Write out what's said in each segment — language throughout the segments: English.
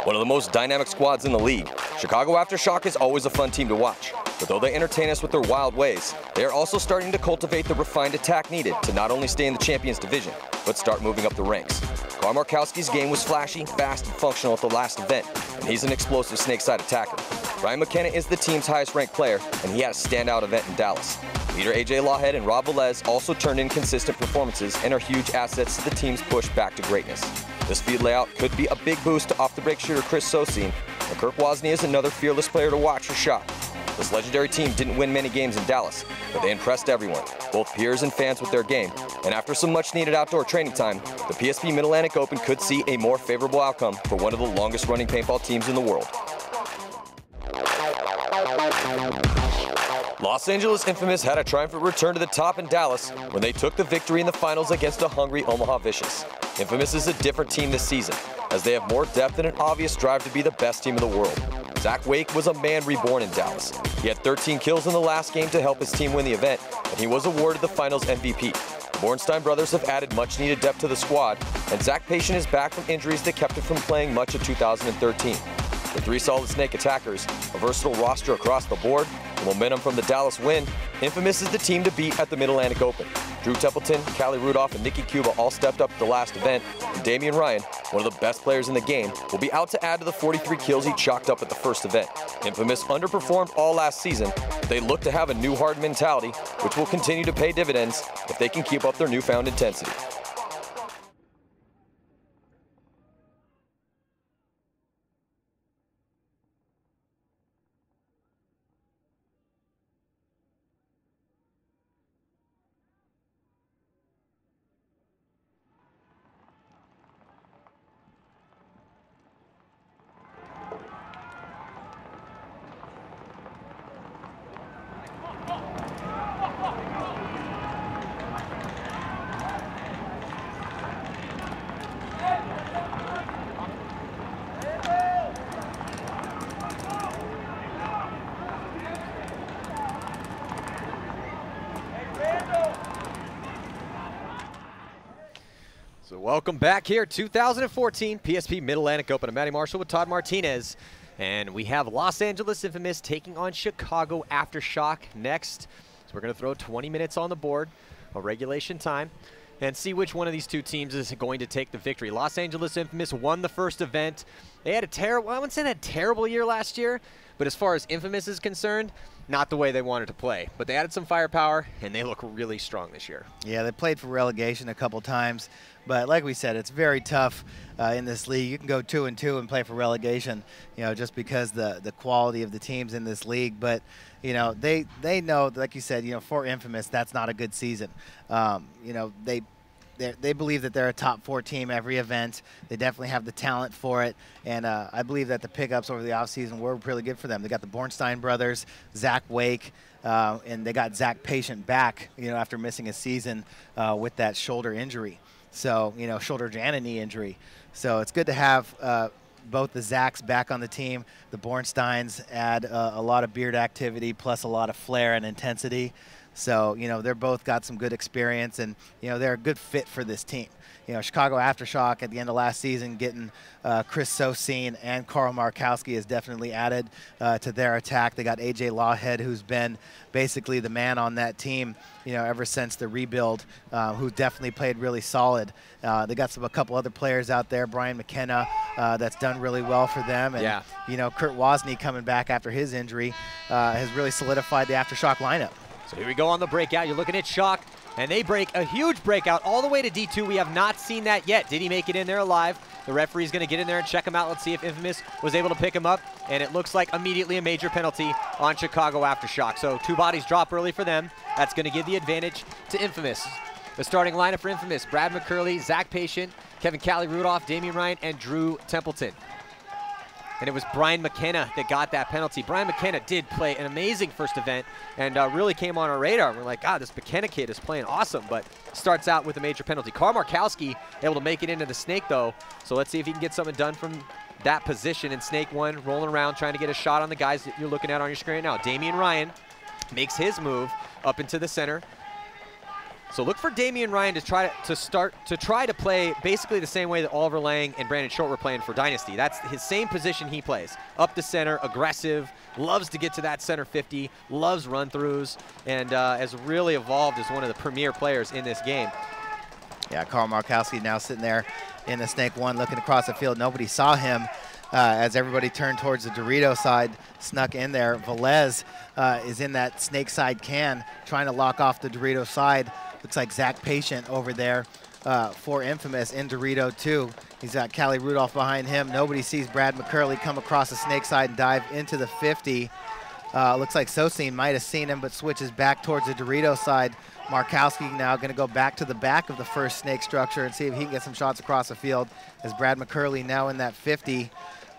One of the most dynamic squads in the league, Chicago Aftershock is always a fun team to watch. But though they entertain us with their wild ways, they are also starting to cultivate the refined attack needed to not only stay in the Champions Division, but start moving up the ranks. Karl Markowski's game was flashy, fast, and functional at the last event, and he's an explosive snake-side attacker. Brian McKenna is the team's highest-ranked player, and he had a standout event in Dallas. Leader AJ Lawhead and Rob Velez also turned in consistent performances and are huge assets to the team's push back to greatness. This feed layout could be a big boost to off-the-break shooter Chris Sosine, and Kirk Wozni is another fearless player to watch for Shock. This legendary team didn't win many games in Dallas, but they impressed everyone, both peers and fans with their game. And after some much-needed outdoor training time, the PSP Mid-Atlantic Open could see a more favorable outcome for one of the longest-running paintball teams in the world. Los Angeles Infamous had a triumphant return to the top in Dallas when they took the victory in the finals against a hungry Omaha Vicious. Infamous is a different team this season, as they have more depth and an obvious drive to be the best team in the world. Zach Wake was a man reborn in Dallas. He had 13 kills in the last game to help his team win the event, and he was awarded the finals MVP. The Bornstein brothers have added much-needed depth to the squad, and Zach Patient is back from injuries that kept him from playing much of 2013. With three solid snake attackers, a versatile roster across the board, and momentum from the Dallas win, Infamous is the team to beat at the Mid-Atlantic Open. Drew Templeton, Callie Rudolph, and Nikki Cuba all stepped up at the last event, and Damian Ryan, one of the best players in the game, will be out to add to the 43 kills he chalked up at the first event. Infamous underperformed all last season, but they look to have a new hard mentality, which will continue to pay dividends if they can keep up their newfound intensity. So welcome back here, 2014 PSP Mid-Atlantic Open. I'm Matty Marshall with Todd Martinez, and we have Los Angeles Infamous taking on Chicago Aftershock next. So we're going to throw 20 minutes on the board of regulation time and see which one of these two teams is going to take the victory. Los Angeles Infamous won the first event. They had a terrible, I wouldn't say they had a terrible year last year, but as far as Infamous is concerned, not the way they wanted to play. But they added some firepower, and they look really strong this year. Yeah, they played for relegation a couple times. But like we said, it's very tough in this league. You can go 2-2 and play for relegation, you know, just because the quality of the teams in this league. But, you know, they know, like you said, you know, for Infamous, that's not a good season. You know, they believe that they're a top 4 team every event. They definitely have the talent for it. And I believe that the pickups over the offseason were really good for them. They got the Bornstein brothers, Zach Wake, and they got Zach Patient back, you know, after missing a season with that shoulder injury. So, you know, shoulder and a knee injury. So it's good to have both the Zachs back on the team. The Bornsteins add a lot of beard activity plus a lot of flair and intensity. So, you know, they're both got some good experience, and, you know, they're a good fit for this team. You know, Chicago Aftershock at the end of last season getting Chris Sosine and Karl Markowski has definitely added to their attack. They got AJ Lawhead, who's been basically the man on that team, you know, ever since the rebuild, who definitely played really solid. They got a couple other players out there, Brian McKenna, that's done really well for them. And, yeah, you know, Kurt Wozni coming back after his injury has really solidified the Aftershock lineup. So here we go on the breakout. You're looking at Shock, and they break a huge breakout all the way to D2. We have not seen that yet. Did he make it in there alive? The referee's going to get in there and check him out. Let's see if Infamous was able to pick him up. And it looks like immediately a major penalty on Chicago Aftershock. So 2 bodies drop early for them. That's going to give the advantage to Infamous. The starting lineup for Infamous: Brad McCurley, Zach Patient, Kevin Callie Rudolph, Damian Ryan, and Drew Templeton. And it was Brian McKenna that got that penalty. Brian McKenna did play an amazing first event and really came on our radar. We're like, God, this McKenna kid is playing awesome, but starts out with a major penalty. Karl Markowski able to make it into the snake, though. So let's see if he can get something done from that position in snake 1, rolling around, trying to get a shot on the guys that you're looking at on your screen right now. Damian Ryan makes his move up into the center. So look for Damian Ryan to try to play basically the same way that Oliver Lang and Brandon Short were playing for Dynasty. That's his same position he plays. Up the center, aggressive, loves to get to that center 50, loves run-throughs, and has really evolved as one of the premier players in this game. Yeah, Carl Markowski now sitting there in the snake one, looking across the field. Nobody saw him as everybody turned towards the Dorito side, snuck in there. Velez is in that snake side can, trying to lock off the Dorito side. Looks like Zach Patient over there for Infamous in Dorito too. He's got Callie Rudolph behind him. Nobody sees Brad McCurley come across the snake side and dive into the 50. Looks like Sosine might have seen him, but switches back towards the Dorito side. Markowski now going to go back to the back of the first snake structure and see if he can get some shots across the field, as Brad McCurley now in that 50.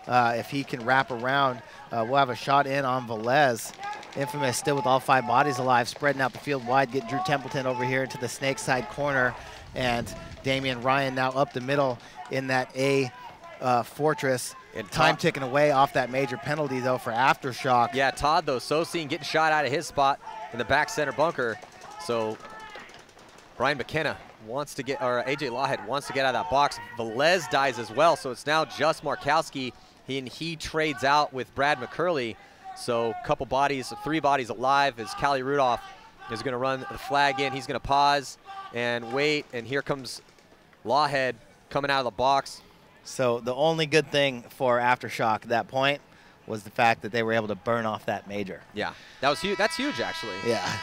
If he can wrap around, we'll have a shot in on Velez. Infamous still with all 5 bodies alive, spreading out the field wide. Get Drew Templeton over here into the snake side corner, and Damian Ryan now up the middle in that A fortress. And time ticking away off that major penalty, though, for Aftershock. Yeah, Todd, though, Sosine getting shot out of his spot in the back center bunker. So Brian McKenna wants to get, or AJ Lawhead wants to get out of that box. Velez dies as well, so it's now just Markowski. He trades out with Brad McCurley. So a couple bodies, 3 bodies alive, as Callie Rudolph is going to run the flag in. He's going to pause and wait, and here comes Lawhead coming out of the box. So the only good thing for Aftershock at that point was the fact that they were able to burn off that major. Yeah, that was huge. That's huge, actually. Yeah.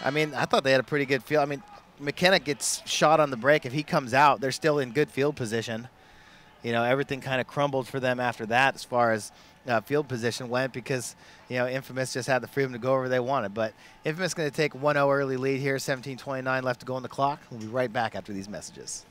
I mean, I thought they had a pretty good field. I mean, McKenna gets shot on the break. If he comes out, they're still in good field position. You know, everything kind of crumbled for them after that as far as field position went, because, you know, Infamous just had the freedom to go wherever they wanted. But Infamous going to take 1-0 early lead here, 17:29 left to go on the clock. We'll be right back after these messages.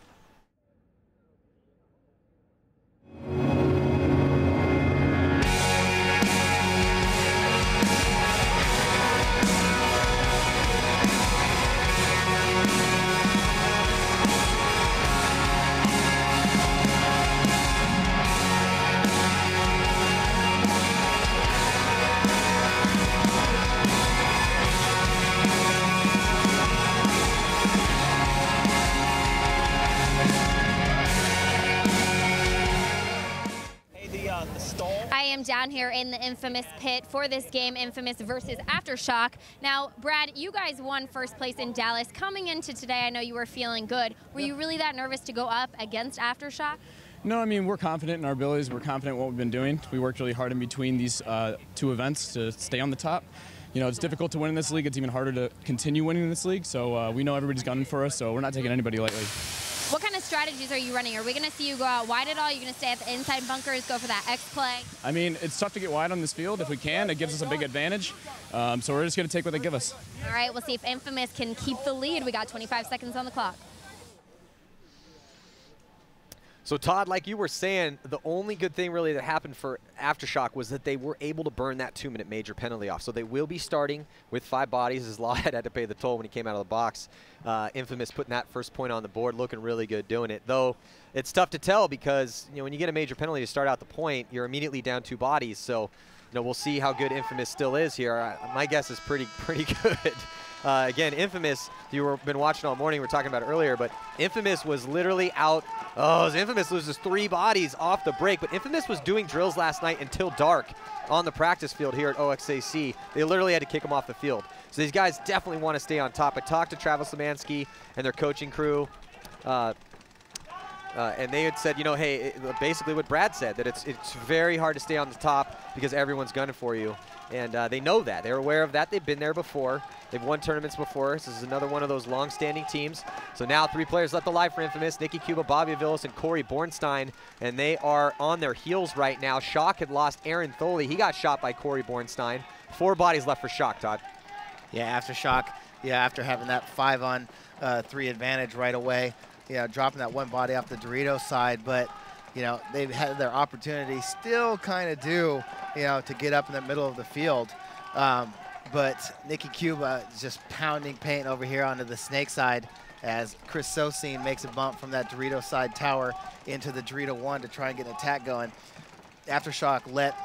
Down here in the Infamous pit for this game, Infamous versus Aftershock. Now, Brad, you guys won first place in Dallas. Coming into today, I know you were feeling good. Were you really that nervous to go up against Aftershock? No, I mean, we're confident in our abilities. We're confident in what we've been doing. We worked really hard in between these 2 events to stay on the top. You know, it's difficult to win in this league. It's even harder to continue winning in this league. So we know everybody's gunning for us, so we're not taking anybody lightly. What kind of strategies are you running? Are we going to see you go out wide at all? Are you going to stay at the inside bunkers, go for that X play? I mean, it's tough to get wide on this field. If we can, it gives us a big advantage. So we're just going to take what they give us. All right, we'll see if Infamous can keep the lead. We got 25 seconds on the clock. So Todd, like you were saying, the only good thing really that happened for Aftershock was that they were able to burn that 2-minute major penalty off. So they will be starting with 5 bodies, as Lawhead had to pay the toll when he came out of the box. Infamous putting that first point on the board, looking really good doing it. Though it's tough to tell because, you know, when you get a major penalty to start out the point, you're immediately down 2 bodies. So, you know, we'll see how good Infamous still is here. My guess is pretty good. Again, Infamous, you've been watching all morning, we were talking about it earlier, but Infamous was literally out. Oh, Infamous loses 3 bodies off the break, but Infamous was doing drills last night until dark on the practice field here at OXAC. They literally had to kick them off the field. So these guys definitely want to stay on top. I talked to Travis Lemansky and their coaching crew, and they had said, you know, hey, basically what Brad said, that it's very hard to stay on the top because everyone's gunning for you. And they know that. They're aware of that. They've been there before. They've won tournaments before. This is another one of those long-standing teams. So now 3 players left alive for Infamous: Nikki Cuba, Bobby Aviles, and Corey Bornstein. And they are on their heels right now. Shock had lost Aaron Tholey. He got shot by Corey Bornstein. 4 bodies left for Shock, Todd. Yeah, Aftershock, yeah, after having that 5-on-3 advantage right away, yeah, dropping that 1 body off the Dorito side, but, you know, they've had their opportunity, still kind of do, you know, to get up in the middle of the field. But Nikki Cuba is just pounding paint over here onto the snake side as Chris Sosine makes a bump from that Dorito side tower into the Dorito 1 to try and get an attack going. Aftershock let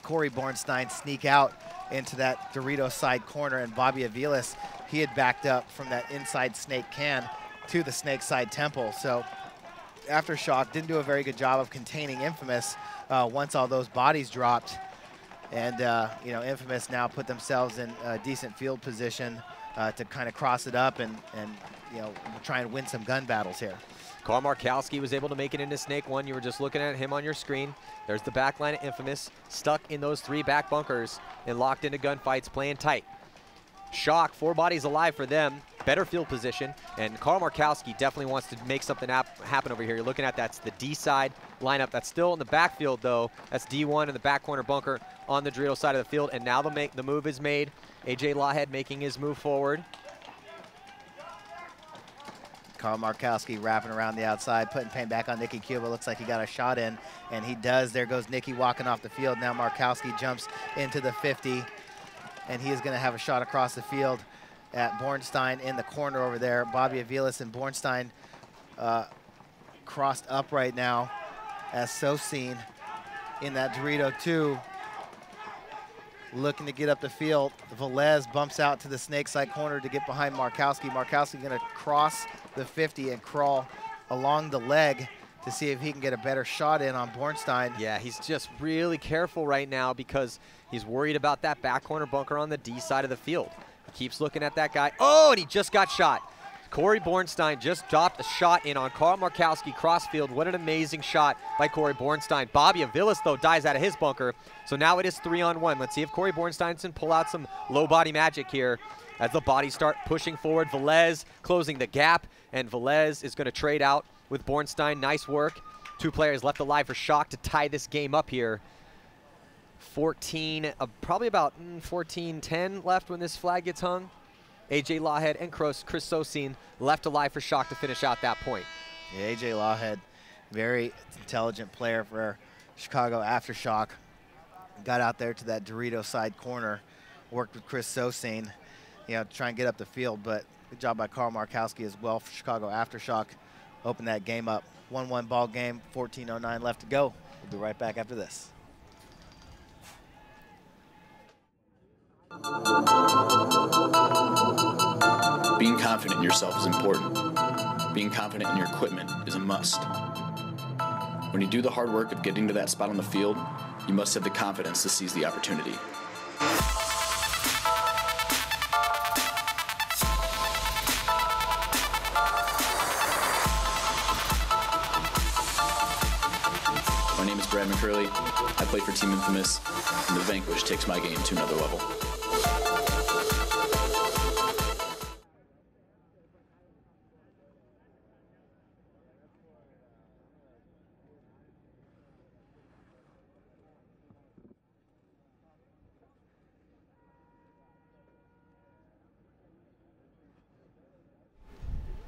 Corey Bornstein sneak out into that Dorito side corner, and Bobby Aviles, he had backed up from that inside snake can to the snake side temple. So Aftershock didn't do a very good job of containing Infamous once all those bodies dropped. And, you know, Infamous now put themselves in a decent field position to kind of cross it up and, you know, try and win some gun battles here. Carl Markowski was able to make it into Snake 1. You were just looking at him on your screen. There's the back line of Infamous, stuck in those 3 back bunkers and locked into gunfights, playing tight. Shock, 4 bodies alive for them, better field position, and Carl Markowski definitely wants to make something happen over here. You're looking at that's the D side lineup. That's still in the backfield though. That's D1 in the back corner bunker on the Dorito side of the field, and now the move is made. AJ Lawhead making his move forward. Carl Markowski wrapping around the outside, putting pain back on Nicky Cuba. Looks like he got a shot in, and he does. There goes Nicky walking off the field. Now Markowski jumps into the 50, and he is going to have a shot across the field at Bornstein in the corner over there. Bobby Aviles and Bornstein crossed up right now as Sosine in that Dorito 2. Looking to get up the field. Velez bumps out to the snake side corner to get behind Markowski. Markowski going to cross the 50 and crawl along the leg to see if he can get a better shot in on Bornstein. Yeah, he's just really careful right now because he's worried about that back corner bunker on the D side of the field. He keeps looking at that guy. Oh, and he just got shot. Corey Bornstein just dropped a shot in on Carl Markowski crossfield. What an amazing shot by Corey Bornstein. Bobby Aviles, though, dies out of his bunker. So now it is 3-on-1. Let's see if Corey Bornstein can pull out some low body magic here as the bodies start pushing forward. Velez closing the gap, and Velez is going to trade out with Bornstein. Nice work. 2 players left alive for Shock to tie this game up here. probably about 14-10 left when this flag gets hung. AJ Lawhead and Chris Sosine left alive for Shock to finish out that point. Yeah, AJ Lawhead, very intelligent player for Chicago Aftershock. Got out there to that Dorito side corner, worked with Chris Sosine, you know, to try and get up the field, but good job by Carl Markowski as well for Chicago Aftershock. Open that game up. 1-1 ball game, 14:09 left to go. We'll be right back after this. Being confident in yourself is important. Being confident in your equipment is a must. When you do the hard work of getting to that spot on the field, you must have the confidence to seize the opportunity. My name is Brad McCurley. I play for Team Infamous, and the Vanquish takes my game to another level.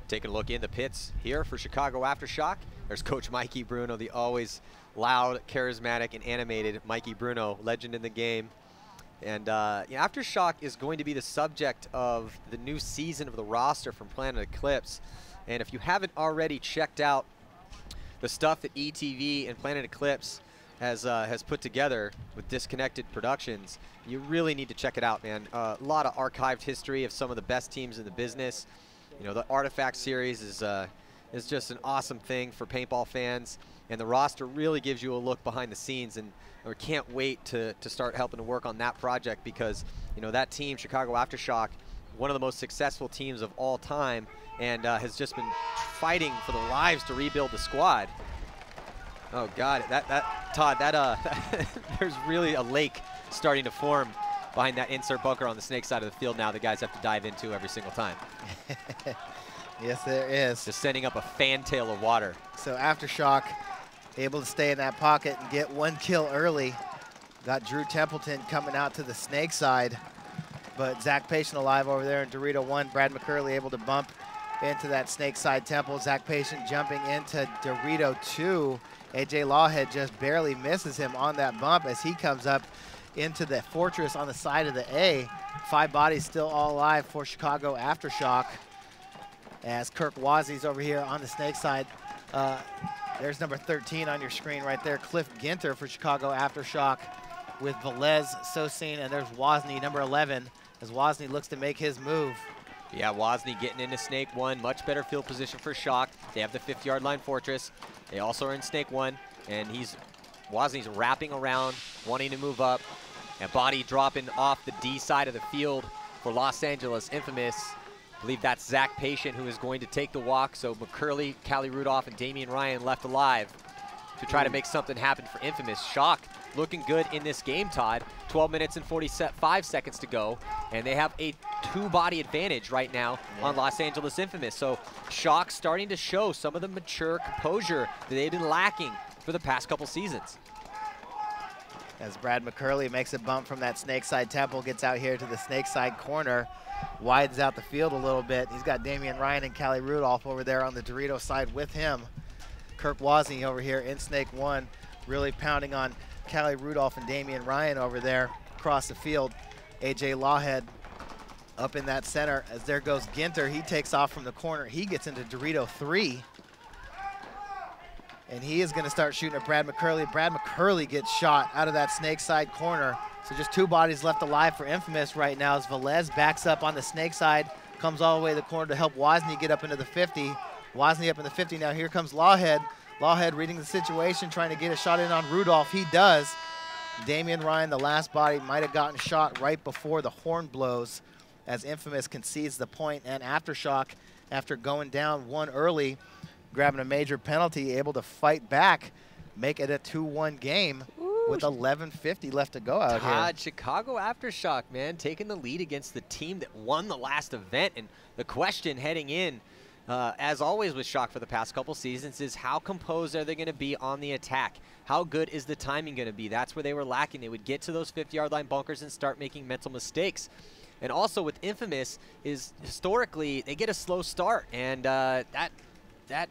Taking a look in the pits here for Chicago Aftershock. There's Coach Mikey Bruno, the always loud, charismatic, and animated Mikey Bruno, legend in the game. And yeah, Aftershock is going to be the subject of the new season of the roster from Planet Eclipse. And if you haven't already checked out the stuff that ETV and Planet Eclipse has put together with Disconnected Productions, you really need to check it out, man. A lot of archived history of some of the best teams in the business. You know, the Artifact series is just an awesome thing for paintball fans, and the roster really gives you a look behind the scenes, and we can't wait to start helping to work on that project because, you know, that team, Chicago Aftershock, one of the most successful teams of all time, and has just been fighting for their lives to rebuild the squad. Oh God, Todd, there's really a lake starting to form behind that insert bunker on the snake side of the field now the guys have to dive into every single time. Yes, there is. Just sending up a fantail of water. So Aftershock able to stay in that pocket and get 1 kill early. Got Drew Templeton coming out to the snake side, but Zach Patient alive over there in Dorito 1. Brad McCurley able to bump into that snake side temple. Zach Patient jumping into Dorito 2. AJ Lawhead just barely misses him on that bump as he comes up into the fortress on the side of the A. 5 bodies still all alive for Chicago Aftershock. As Kirk Wazzy's over here on the snake side. There's number 13 on your screen right there, Cliff Ginter for Chicago Aftershock. with Velez, Sosin, and there's Wozni, number 11, as Wozni looks to make his move. Yeah, Wozni getting into Snake 1, much better field position for Shock. They have the 50-yard line fortress. They also are in Snake 1, and Wozny's wrapping around, wanting to move up, and body dropping off the D side of the field for Los Angeles Infamous. I believe that's Zach Patient who is going to take the walk, so McCurley, Callie Rudolph, and Damian Ryan left alive to try to make something happen for Infamous. Shock looking good in this game, Todd. 12 minutes and 45 seconds to go, and they have a two-body advantage right now on Los Angeles Infamous. So Shock starting to show some of the mature composure that they've been lacking for the past couple seasons. As Brad McCurley makes a bump from that snake side temple, gets out here to the snake side corner, widens out the field a little bit. He's got Damian Ryan and Callie Rudolph over there on the Dorito side with him. Kirk Wozni over here in Snake 1, really pounding on Callie Rudolph and Damian Ryan over there across the field. AJ Lawhead up in that center. As there goes Ginter, he takes off from the corner. He gets into Dorito 3. And he is going to start shooting at Brad McCurley. Brad McCurley gets shot out of that snake side corner. So just two bodies left alive for Infamous right now as Velez backs up on the snake side, comes all the way to the corner to help Wozni get up into the 50. Wozni up in the 50 now. Here comes Lawhead. Lawhead reading the situation, trying to get a shot in on Rudolph. He does. Damian Ryan, the last body, might have gotten shot right before the horn blows as Infamous concedes the point, and Aftershock, after going down one early, grabbing a major penalty, able to fight back, make it a 2-1 game with 11:50 left to go out here. Chicago Aftershock, man, taking the lead against the team that won the last event. And the question heading in, as always with Shock for the past couple seasons, is how composed are they going to be on the attack? How good is the timing going to be? That's where they were lacking. They would get to those 50-yard line bunkers and start making mental mistakes. And also with Infamous is historically they get a slow start, and that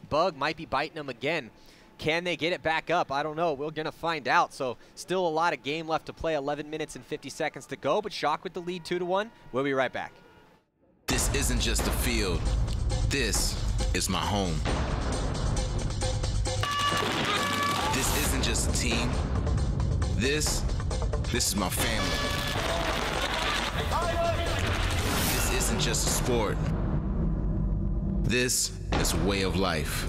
bug might be biting them again. Can they get it back up? I don't know. We're going to find out. So still a lot of game left to play. 11 minutes and 50 seconds to go, but Shock with the lead 2-1. We'll be right back. This isn't just a field. This is my home. This isn't just a team. This is my family. This isn't just a sport. This is a way of life.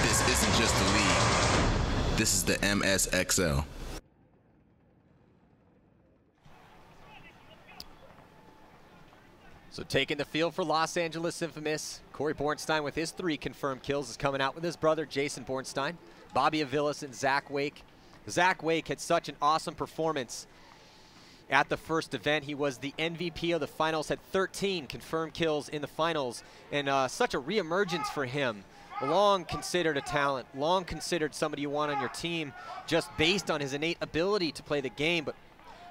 This isn't just a league. This is the MSXL. So taking the field for Los Angeles Infamous, Corey Bornstein with his 3 confirmed kills is coming out with his brother Jason Bornstein, Bobby Aviles, and Zach Wake. Zach Wake had such an awesome performance at the first event. He was the MVP of the finals, had 13 confirmed kills in the finals, and such a reemergence for him. Long considered a talent, long considered somebody you want on your team just based on his innate ability to play the game, but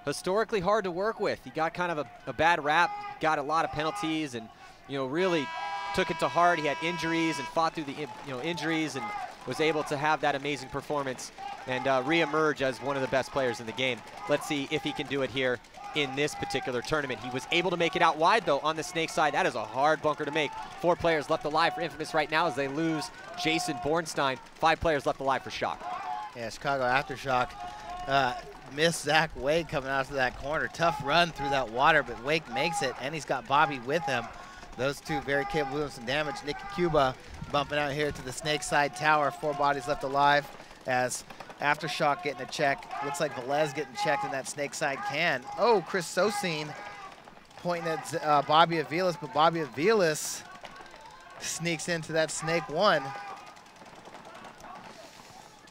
historically hard to work with. He got kind of a bad rap, got a lot of penalties, and really took it to heart. He had injuries and fought through the injuries and was able to have that amazing performance and reemerge as one of the best players in the game. Let's see if he can do it here in this particular tournament. He was able to make it out wide, though, on the snake side. That is a hard bunker to make. 4 players left alive for Infamous right now as they lose Jason Bornstein. 5 players left alive for Shock. Yeah, Chicago Aftershock missed Zach Wake coming out to that corner. Tough run through that water, but Wake makes it, and he's got Bobby with him. Those two very capable of doing some damage. Nicky Cuba bumping out here to the snake side tower. 4 bodies left alive as Aftershock getting a check. Looks like Velez getting checked in that snake side can. Oh, Chris Sosin pointing at Bobby Aviles, but Bobby Aviles sneaks into that snake 1.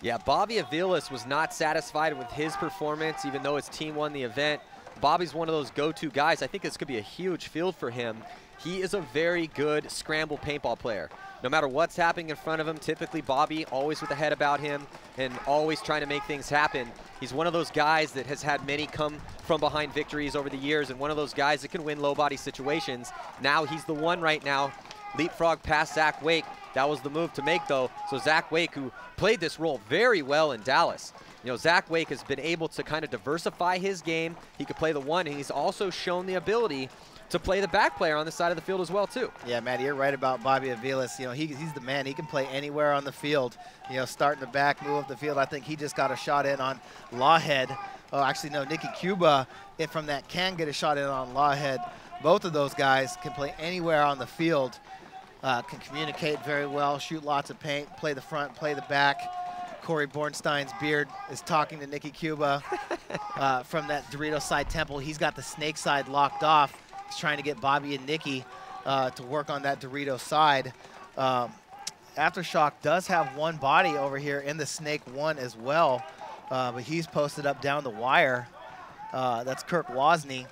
Yeah, Bobby Aviles was not satisfied with his performance, even though his team won the event. Bobby's one of those go-to guys. I think this could be a huge field for him. He is a very good scramble paintball player. No matter what's happening in front of him, typically Bobby always with the head about him and always trying to make things happen. He's one of those guys that has had many come from behind victories over the years, and one of those guys that can win low body situations. Now he's the one right now. Leapfrog past Zach Wake. That was the move to make, though. So Zach Wake, who played this role very well in Dallas. Zach Wake has been able to kind of diversify his game. He could play the 1, and he's also shown the ability to play the back player on the side of the field as well, too. Yeah, Matt, you're right about Bobby Aviles. You know, he's the man. He can play anywhere on the field. You know, start in the back, move up the field. I think he just got a shot in on Lawhead. Oh, actually, no, Nicky Cuba, if from that, can get a shot in on Lawhead. Both of those guys can play anywhere on the field, can communicate very well, shoot lots of paint, play the front, play the back. Corey Bornstein's beard is talking to Nicky Cuba from that Dorito side temple. He's got the snake side locked off. He's trying to get Bobby and Nicky to work on that Dorito side. Aftershock does have one body over here in the snake one as well, but he's posted up down the wire. That's Kirk Wozni.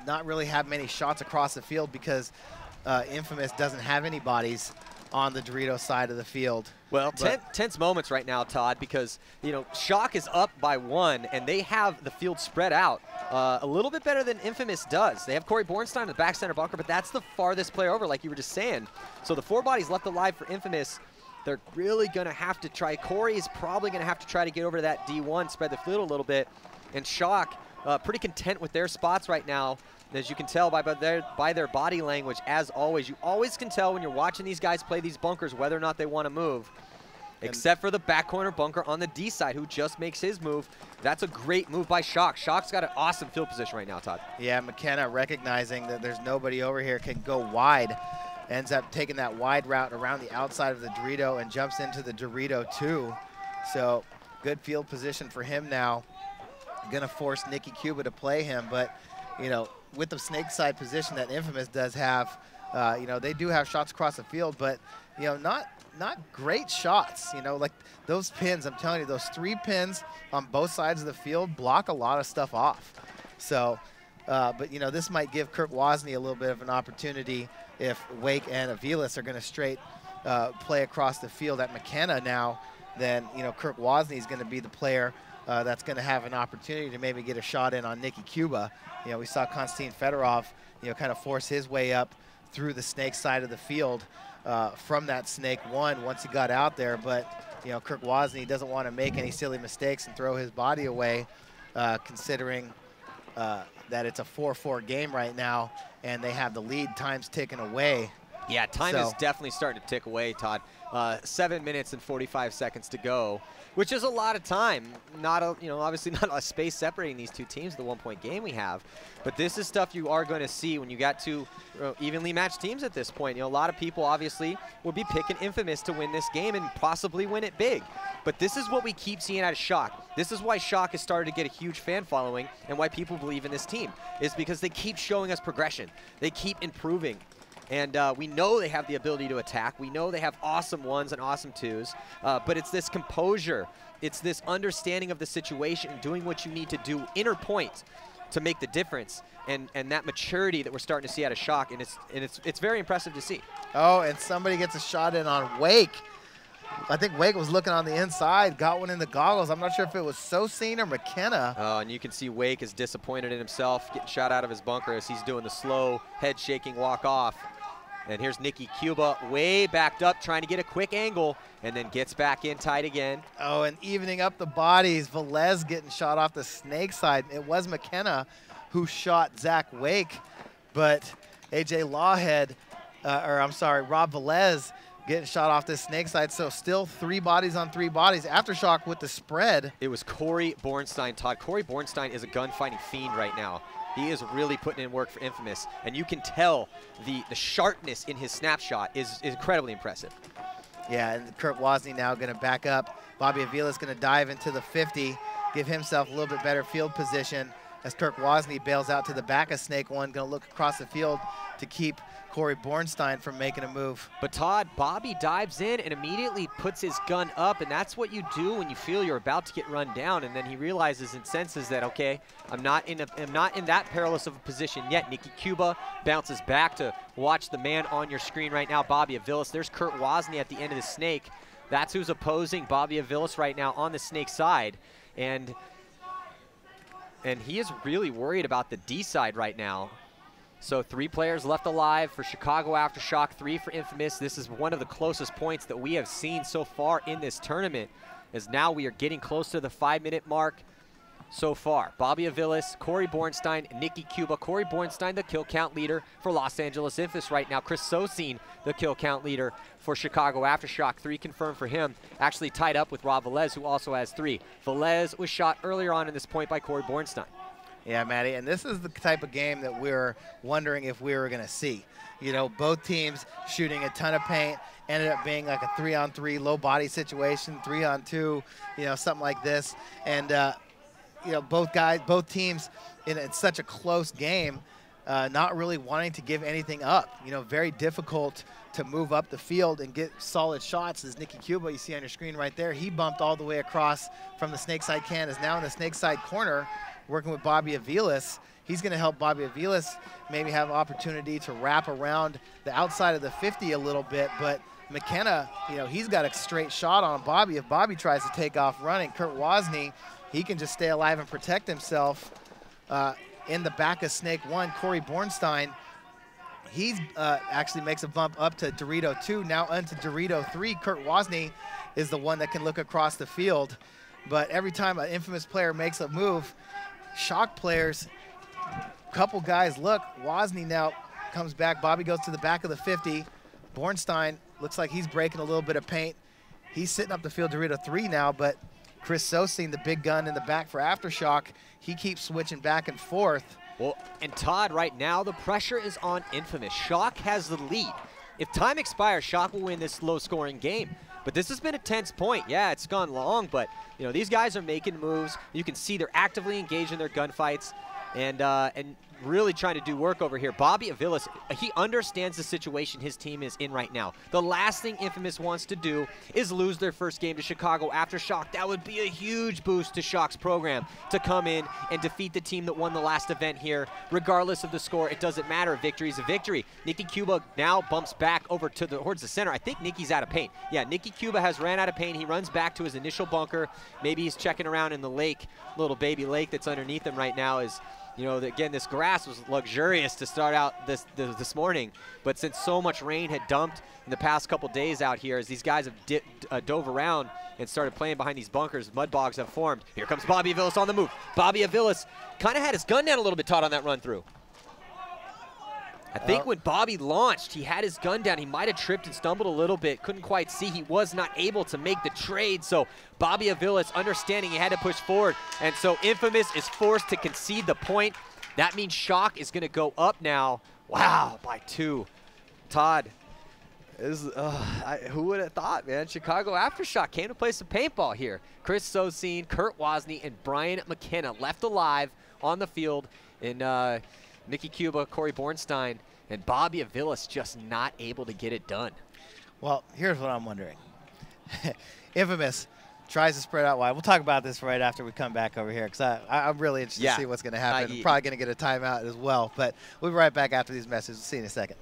Not really have many shots across the field because Infamous doesn't have any bodies on the Dorito side of the field. Well, tense moments right now, Todd, because, you know, Shock is up by 1, and they have the field spread out a little bit better than Infamous does. They have Corey Bornstein in the back center bunker, but that's the farthest player over, like you were just saying. So the 4 bodies left alive for Infamous. They're really going to have to try. Corey is probably going to have to try to get over to that D1, spread the field a little bit. And Shock, pretty content with their spots right now. As you can tell by their body language, as always. You always can tell when you're watching these guys play these bunkers whether or not they want to move. Except for the back corner bunker on the D side, who just makes his move. That's a great move by Shock. Shock's got an awesome field position right now, Todd. Yeah, McKenna, recognizing that there's nobody over here, can go wide. Ends up taking that wide route around the outside of the Dorito and jumps into the Dorito 2. So good field position for him now. Going to force Nicky Cuba to play him, but, you know, with the snake side position that Infamous does have, you know, they do have shots across the field, but, you know, not great shots. You know, like those pins, I'm telling you, those 3 pins on both sides of the field block a lot of stuff off. So, but, you know, this might give Kirk Wozni a little bit of an opportunity if Wake and Aviles are going to straight play across the field at McKenna now. Then, you know, Kirk Wozni is going to be the player that's going to have an opportunity to maybe get a shot in on Nicky Cuba. You know, we saw Konstantin Fedorov, you know, kind of force his way up through the snake side of the field from that snake 1 once he got out there. But, you know, Kirk Wozni doesn't want to make any silly mistakes and throw his body away, considering that it's a 4-4 game right now and they have the lead. Time's ticking away. Yeah, time is definitely starting to tick away, Todd. 7 minutes and 45 seconds to go, which is a lot of time. Not a, you know, obviously not a space separating these two teams, the 1-point game we have. But this is stuff you are going to see when you got two evenly matched teams at this point. You know, a lot of people obviously will be picking Infamous to win this game and possibly win it big. But this is what we keep seeing out of Shock. This is why Shock has started to get a huge fan following and why people believe in this team, is because they keep showing us progression. They keep improving. And we know they have the ability to attack. We know they have awesome 1s and awesome 2s. But it's this composure. It's this understanding of the situation and doing what you need to do, inner point, to make the difference. And that maturity that we're starting to see out of Shock. And it's very impressive to see. Oh, and somebody gets a shot in on Wake. I think Wake was looking on the inside, got one in the goggles. I'm not sure if it was Sosine or McKenna. Oh, and you can see Wake is disappointed in himself, getting shot out of his bunker as he's doing the slow, head-shaking walk off. And here's Nicky Cuba way backed up, trying to get a quick angle, and then gets back in tight again. Oh, and evening up the bodies. Velez getting shot off the snake side. It was McKenna who shot Zach Wake, but A.J. Lawhead, Rob Velez getting shot off the snake side. So still 3 bodies on 3 bodies. Aftershock with the spread. It was Corey Bornstein, Todd. Corey Bornstein is a gunfighting fiend right now. He is really putting in work for Infamous, and you can tell the sharpness in his snapshot is incredibly impressive. Yeah, and Kirk Wozni now going to back up. Bobby Aviles going to dive into the 50, give himself a little bit better field position as Kirk Wozni bails out to the back of Snake 1, going to look across the field to keep Corey Bornstein from making a move. But Todd, Bobby dives in and immediately puts his gun up, and that's what you do when you feel you're about to get run down. And then he realizes and senses that, okay, I'm not in that perilous of a position yet. Nicky Cuba bounces back to watch the man on your screen right now, Bobby Aviles. There's Kurt Wozni at the end of the snake. That's who's opposing Bobby Aviles right now on the snake side. And he is really worried about the D side right now. So 3 players left alive for Chicago Aftershock, 3 for Infamous. This is one of the closest points that we have seen so far in this tournament, as now we are getting close to the 5-minute mark. so far. Bobby Aviles, Corey Bornstein, Nikki Cuba. Corey Bornstein, the kill count leader for Los Angeles Infamous right now. Chris Sosine, the kill count leader for Chicago Aftershock. 3 confirmed for him. Actually tied up with Rob Velez, who also has 3. Velez was shot earlier on in this point by Corey Bornstein. Yeah, Maddie, and this is the type of game that we're wondering if we were going to see. You know, both teams shooting a ton of paint, ended up being like a 3-on-3 low body situation, 3-on-2, you know, something like this. And, you know, both teams in such a close game, not really wanting to give anything up. You know, very difficult to move up the field and get solid shots. As Nikki Cuba, you see on your screen right there, he bumped all the way across from the snake side can, is now in the snake side corner, working with Bobby Aviles. He's going to help Bobby Aviles maybe have opportunity to wrap around the outside of the 50 a little bit, but McKenna, you know, he's got a straight shot on Bobby. If Bobby tries to take off running, Kurt Wozni, he can just stay alive and protect himself in the back of Snake 1. Corey Bornstein, he actually makes a bump up to Dorito 2, now onto Dorito 3. Kurt Wozni is the one that can look across the field. But every time an Infamous player makes a move, Shock players, couple guys look. Wozni now comes back. Bobby goes to the back of the 50. Bornstein looks like he's breaking a little bit of paint. He's sitting up the field, Dorito 3 now, but Chris Sosine, the big gun in the back for Aftershock, he keeps switching back and forth. Well, and Todd, right now, the pressure is on Infamous. Shock has the lead. If time expires, Shock will win this low-scoring game. But this has been a tense point. Yeah, it's gone long, but you know these guys are making moves. You can see they're actively engaged in their gunfights and really trying to do work over here. Bobby Aviles, he understands the situation his team is in right now. The last thing Infamous wants to do is lose their first game to Chicago Aftershock. That would be a huge boost to Shock's program to come in and defeat the team that won the last event here. Regardless of the score, it doesn't matter. Victory is a victory. Nikki Cuba now bumps back over towards the center. I think Nikki's out of paint. Yeah, Nikki Cuba has ran out of paint. He runs back to his initial bunker. Maybe he's checking around in the lake, little baby lake that's underneath him right now. Is you know, again, this grass was luxurious to start out this morning, but since so much rain had dumped in the past couple days out here, as these guys have dove around and started playing behind these bunkers, mud bogs have formed. Here comes Bobby Aviles on the move. Bobby Aviles kind of had his gun down a little bit, Todd, on that run through. I think when Bobby launched, he had his gun down. He might have tripped and stumbled a little bit. Couldn't quite see. He was not able to make the trade. So Bobby Aviles, understanding he had to push forward. And so Infamous is forced to concede the point. That means Shock is going to go up now. Wow, by 2. Todd, who would have thought, man? Chicago Aftershock came to play some paintball here. Chris Sosine, Kurt Wozni, and Brian McKenna left alive on the field. And Nikki Cuba, Corey Bornstein, and Bobby Aviles just not able to get it done. Well, here's what I'm wondering. Infamous tries to spread out wide. We'll talk about this right after we come back over here because I'm really interested to see what's going to happen. I'm probably going to get a timeout as well. But we'll be right back after these messages. We'll see you in a second.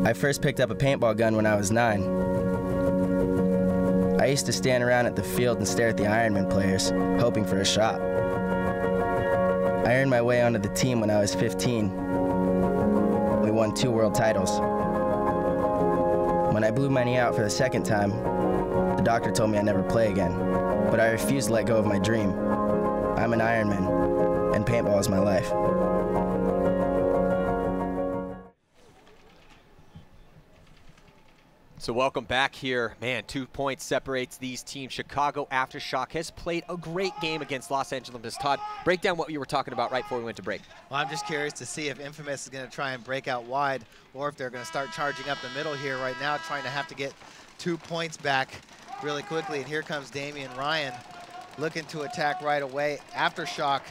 I first picked up a paintball gun when I was 9. I used to stand around at the field and stare at the Ironman players, hoping for a shot. I earned my way onto the team when I was 15. We won 2 world titles. When I blew my knee out for the second time, the doctor told me I'd never play again, but I refused to let go of my dream. I'm an Ironman, and paintball is my life. So welcome back here. Man, 2 points separates these teams. Chicago Aftershock has played a great game against Los Angeles. Todd, break down what you were talking about right before we went to break. Well, I'm just curious to see if Infamous is going to try and break out wide or if they're going to start charging up the middle here right now, trying to have to get 2 points back really quickly. And here comes Damian Ryan looking to attack right away. Aftershock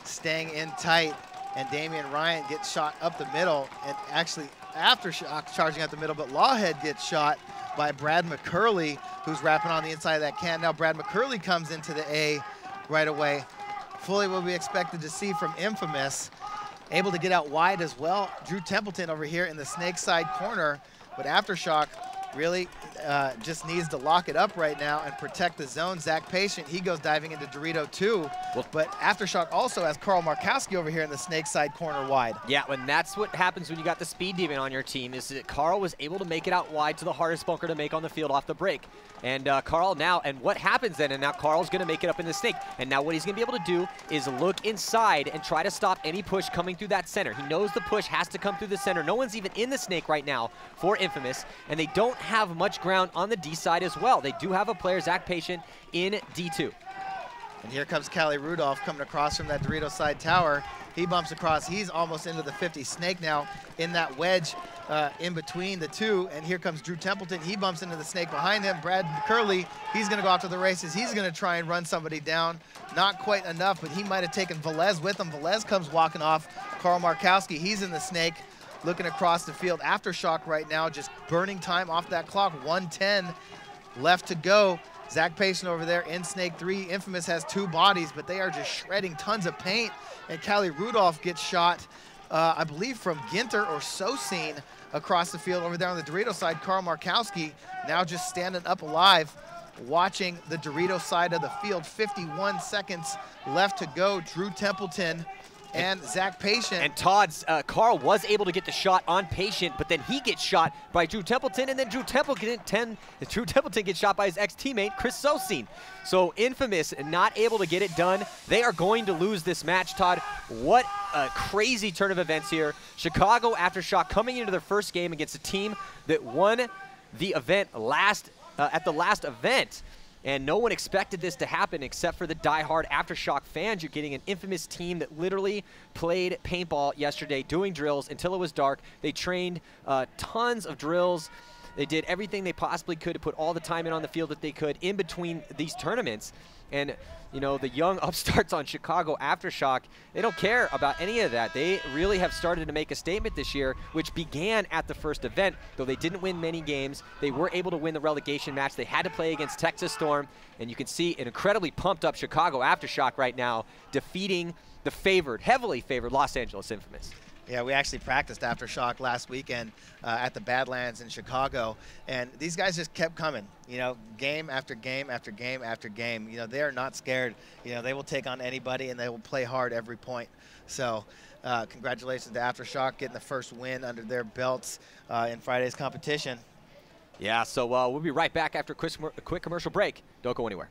staying in tight, and Damian Ryan gets shot up the middle, and actually Aftershock charging out the middle, but Lawhead gets shot by Brad McCurley, who's wrapping on the inside of that can. Now Brad McCurley comes into the A right away. Fully what we expected to see from Infamous. Able to get out wide as well. Drew Templeton over here in the snake side corner, but Aftershock really just needs to lock it up right now and protect the zone. Zach Patient, he goes diving into Dorito too, but Aftershock also has Carl Markowski over here in the snake side corner wide. Yeah, and that's what happens when you got the speed demon on your team, is that Carl was able to make it out wide to the hardest bunker to make on the field off the break. And Carl now, and what happens then, and now Carl's going to make it up in the snake. And now what he's going to be able to do is look inside and try to stop any push coming through that center. He knows the push has to come through the center. No one's even in the snake right now for Infamous, and they don't have much ground on the D side as well. They do have a player, Zach Patient, in D2. And here comes Callie Rudolph coming across from that Dorito side tower. He bumps across. He's almost into the 50. Snake now in that wedge in between the two. And here comes Drew Templeton. He bumps into the snake behind him. Brad McCurley, he's going to go off to the races. He's going to try and run somebody down. Not quite enough, but he might have taken Velez with him. Velez comes walking off. Carl Markowski, he's in the snake, looking across the field. Aftershock right now, just burning time off that clock. 1:10 left to go. Zach Payson over there in Snake 3. Infamous has 2 bodies, but they are just shredding tons of paint. And Callie Rudolph gets shot, I believe, from Ginter or Sosine across the field over there on the Dorito side. Carl Markowski now just standing up alive, watching the Dorito side of the field. 51 seconds left to go. Drew Templeton and Zach Patient. And Todd's, Carl was able to get the shot on Patient, but then he gets shot by Drew Templeton, and then Drew Templeton gets shot by his ex-teammate, Chris Sosine. So Infamous not able to get it done. They are going to lose this match, Todd. What a crazy turn of events here. Chicago Aftershock coming into their first game against a team that won the event at the last event. And no one expected this to happen except for the diehard Aftershock fans. You're getting an Infamous team that literally played paintball yesterday, doing drills until it was dark. They trained tons of drills. They did everything they possibly could to put all the time in on the field that they could in between these tournaments. And, you know, the young upstarts on Chicago Aftershock, they don't care about any of that. They really have started to make a statement this year, which began at the first event. Though they didn't win many games, they were able to win the relegation match. They had to play against Texas Storm, and you can see an incredibly pumped up Chicago Aftershock right now, defeating the favored, heavily favored Los Angeles Infamous. Yeah, we actually practiced Aftershock last weekend at the Badlands in Chicago, and these guys just kept coming, you know, game after game after game after game. You know, they are not scared. You know, they will take on anybody, and they will play hard every point. So congratulations to Aftershock getting the first win under their belts in Friday's competition. Yeah, so we'll be right back after a quick commercial break. Don't go anywhere.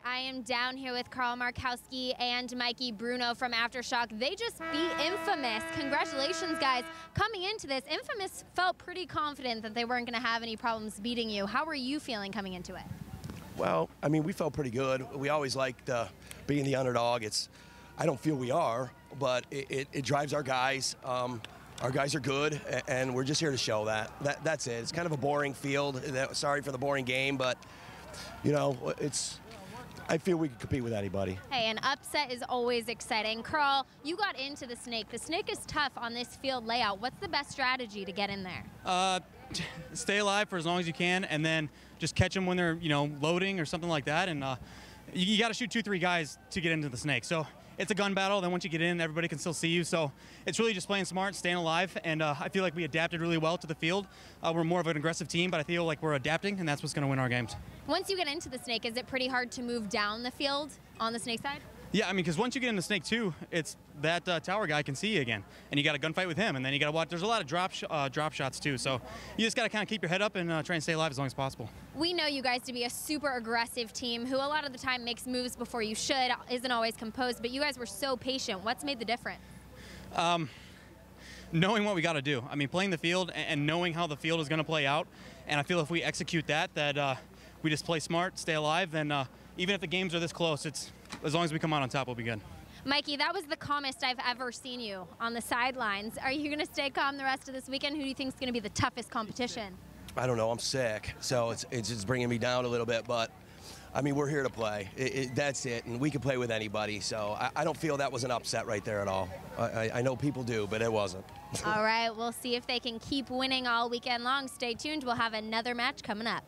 I am down here with Carl Markowski and Mikey Bruno from Aftershock. They just beat Infamous. Congratulations, guys. Coming into this, Infamous felt pretty confident that they weren't going to have any problems beating you. How were you feeling coming into it? Well, I mean, we felt pretty good. We always liked being the underdog. I don't feel we are, but it drives our guys. Our guys are good, and we're just here to show that. That's it. It's kind of a boring field. Sorry for the boring game, but, you know, I feel we can compete with anybody. Hey, an upset is always exciting. Carl, you got into the snake. The snake is tough on this field layout. What's the best strategy to get in there? Stay alive for as long as you can, and then just catch them when they're, you know, loading or something like that. And you got to shoot 2-3 guys to get into the snake. So it's a gun battle. Then once you get in, everybody can still see you. So it's really just playing smart, staying alive. And I feel like we adapted really well to the field. We're more of an aggressive team, but I feel like we're adapting, and that's what's going to win our games. Once you get into the snake, is it pretty hard to move down the field on the snake side? Yeah, I mean, because once you get into snake 2, it's that tower guy can see you again, and you got a gunfight with him, and then you got to watch. There's a lot of drop shots too, so you just got to kind of keep your head up and try and stay alive as long as possible. We know you guys to be a super aggressive team who a lot of the time makes moves before you should, isn't always composed, but you guys were so patient. What's made the difference? Knowing what we got to do. I mean, playing the field and knowing how the field is going to play out, and I feel if we execute that we just play smart, stay alive, then even if the games are this close, it's as long as we come out on top, we'll be good. Mikey, that was the calmest I've ever seen you on the sidelines. Are you going to stay calm the rest of this weekend? Who do you think is going to be the toughest competition? I don't know. I'm sick, so it's just bringing me down a little bit. But, I mean, we're here to play. That's it, and we can play with anybody. So I don't feel that was an upset right there at all. I know people do, but it wasn't. All right, we'll see if they can keep winning all weekend long. Stay tuned. We'll have another match coming up.